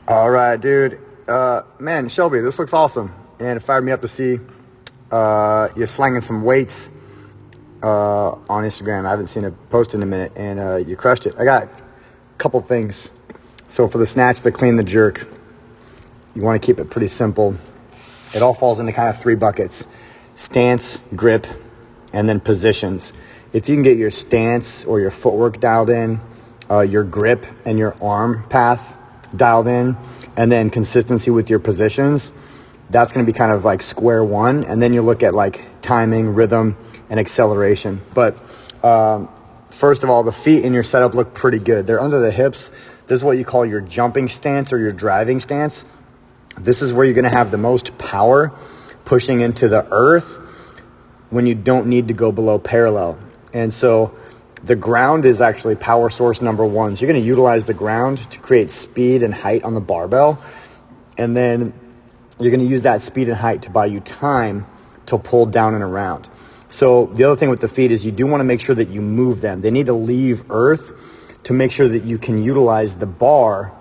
All right, dude. Man, Shelby, this looks awesome. And it fired me up to see you're slanging some weights on Instagram. I haven't seen it post in a minute, and you crushed it. I got a couple things. So for the snatch, the clean, the jerk, you want to keep it pretty simple. It all falls into kind of three buckets: stance, grip, and then positions. If you can get your stance or your footwork dialed in, your grip and your arm path dialed in, and then consistency with your positions, that's going to be kind of like square one. And then you look at like timing, rhythm, and acceleration. But first of all, the feet in your setup look pretty good. They're under the hips. This is what you call your jumping stance or your driving stance. This is where you're going to have the most power pushing into the earth when you don't need to go below parallel. And so the ground is actually power source number one. So you're going to utilize the ground to create speed and height on the barbell. And then you're going to use that speed and height to buy you time to pull down and around. So the other thing with the feet is you do want to make sure that you move them. They need to leave earth to make sure that you can utilize the bar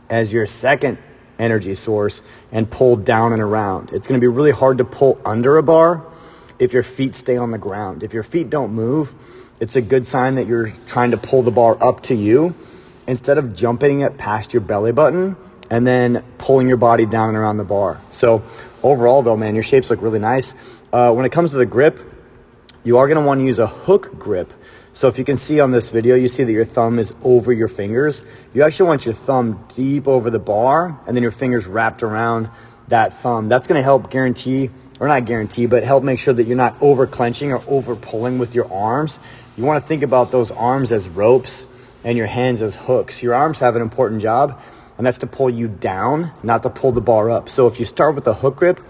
as your second energy source and pull down and around. It's going to be really hard to pull under a bar if your feet stay on the ground. If your feet don't move, it's a good sign that you're trying to pull the bar up to you instead of jumping it past your belly button and then pulling your body down and around the bar. So overall though, man, your shapes look really nice. When it comes to the grip, you are going to want to use a hook grip. So if you can see on this video, you see that your thumb is over your fingers. You actually want your thumb deep over the bar and then your fingers wrapped around that thumb. That's going to help guarantee, or not guarantee, but help make sure that you're not over clenching or over pulling with your arms. You want to think about those arms as ropes and your hands as hooks. Your arms have an important job, and that's to pull you down, not to pull the bar up. So if you start with a hook grip,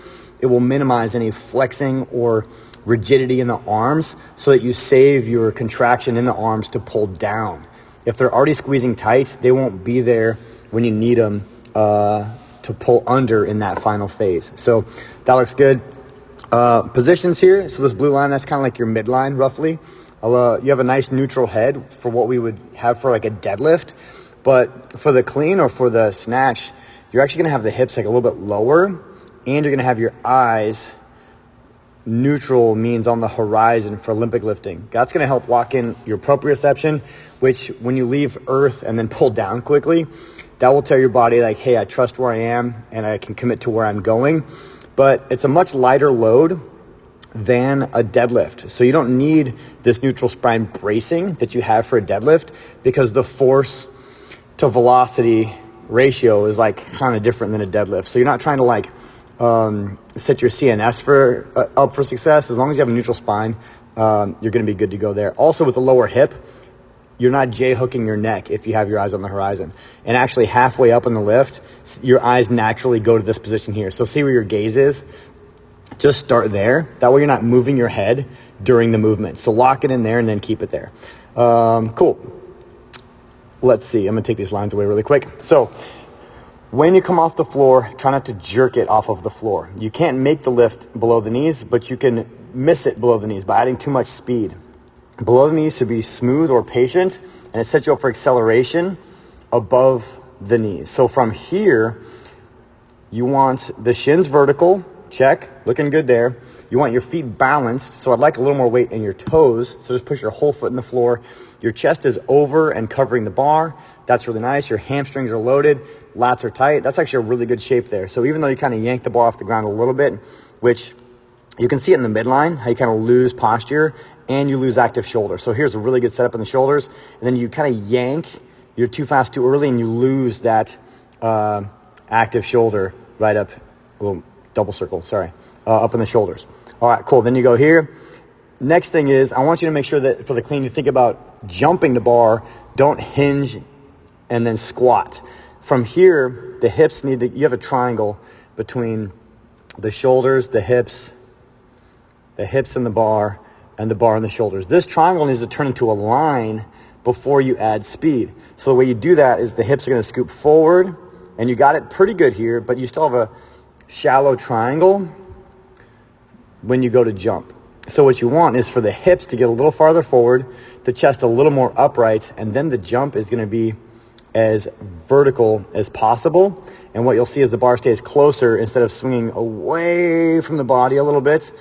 it will minimize any flexing or rigidity in the arms so that you save your contraction in the arms to pull down. If they're already squeezing tight, they won't be there when you need them to pull under in that final phase. So that looks good. Positions here. So this blue line, that's kind of like your midline roughly. You have a nice neutral head for what we would have for like a deadlift. But for the clean or for the snatch, you're actually going to have the hips like a little bit lower, and you're going to have your eyes neutral, means on the horizon for Olympic lifting. That's going to help lock in your proprioception, which when you leave earth and then pull down quickly, that will tell your body like, hey, I trust where I am and I can commit to where I'm going. But it's a much lighter load than a deadlift. So you don't need this neutral spine bracing that you have for a deadlift because the force to velocity ratio is like kind of different than a deadlift. So you're not trying to like set your CNS up for success. As long as you have a neutral spine, you're going to be good to go there. Also with the lower hip, you're not J-hooking your neck if you have your eyes on the horizon. And actually halfway up in the lift, your eyes naturally go to this position here. So see where your gaze is. Just start there. That way you're not moving your head during the movement. So lock it in there and then keep it there. Cool. Let's see. I'm going to take these lines away really quick. So when you come off the floor, try not to jerk it off of the floor. You can't make the lift below the knees, but you can miss it below the knees by adding too much speed. Below the knees should be smooth or patient, and it sets you up for acceleration above the knees. So from here, you want the shins vertical, check, looking good there. You want your feet balanced, so I'd like a little more weight in your toes, so just push your whole foot in the floor. Your chest is over and covering the bar. That's really nice. Your hamstrings are loaded, lats are tight. That's actually a really good shape there. So even though you kind of yank the bar off the ground a little bit, which you can see it in the midline, how you kind of lose posture and you lose active shoulder. So here's a really good setup in the shoulders, and then you kind of yank, you're too fast, too early, and you lose that active shoulder right up, well, double circle, sorry, up in the shoulders. All right, cool. Then you go here. Next thing is I want you to make sure that for the clean, you think about jumping the bar. Don't hinge and then squat. From here, the hips need to, you have a triangle between the shoulders, the hips and the bar, and the bar and the shoulders. This triangle needs to turn into a line before you add speed. So the way you do that is the hips are going to scoop forward, and you got it pretty good here, but you still have a shallow triangle when you go to jump. So what you want is for the hips to get a little farther forward, the chest a little more upright, and then the jump is going to be as vertical as possible. And what you'll see is the bar stays closer instead of swinging away from the body a little bit.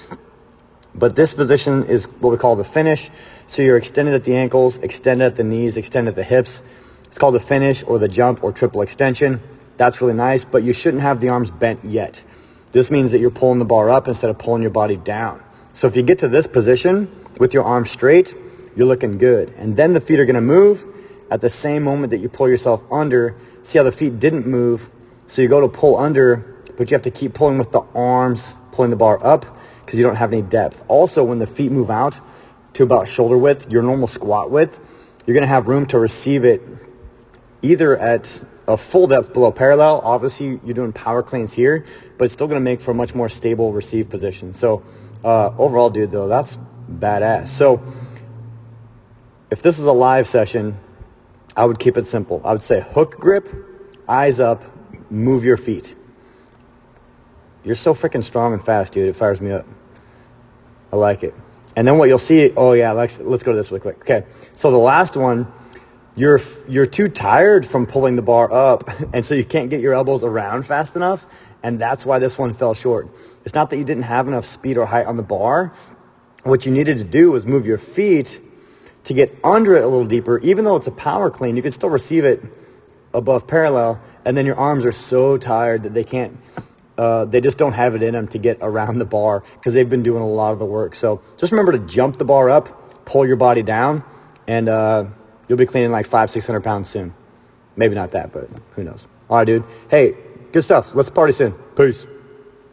But this position is what we call the finish. So you're extended at the ankles, extended at the knees, extended at the hips. It's called the finish or the jump or triple extension. That's really nice, but you shouldn't have the arms bent yet. This means that you're pulling the bar up instead of pulling your body down. So if you get to this position with your arms straight, you're looking good. And then the feet are gonna move at the same moment that you pull yourself under. See how the feet didn't move? So you go to pull under, but you have to keep pulling with the arms, pulling the bar up because you don't have any depth. Also, when the feet move out to about shoulder width, your normal squat width, you're gonna have room to receive it either at a full depth below parallel. Obviously, you're doing power cleans here, but it's still gonna make for a much more stable receive position. So overall, dude, though, that's badass. So if this is a live session, I would keep it simple. I would say hook grip, eyes up, move your feet. You're so freaking strong and fast, dude. It fires me up. I like it. And then what you'll see, oh yeah, let's go to this really quick. Okay, so the last one, you're too tired from pulling the bar up, and so you can't get your elbows around fast enough, and that's why this one fell short. It's not that you didn't have enough speed or height on the bar. What you needed to do was move your feet to get under it a little deeper. Even though it's a power clean, you can still receive it above parallel, and then your arms are so tired that they can't, they just don't have it in them to get around the bar because they've been doing a lot of the work. So just remember to jump the bar up, pull your body down, and you'll be cleaning like 500-600 pounds soon. Maybe not that, but who knows. All right, dude. Hey, good stuff. Let's party soon. Peace.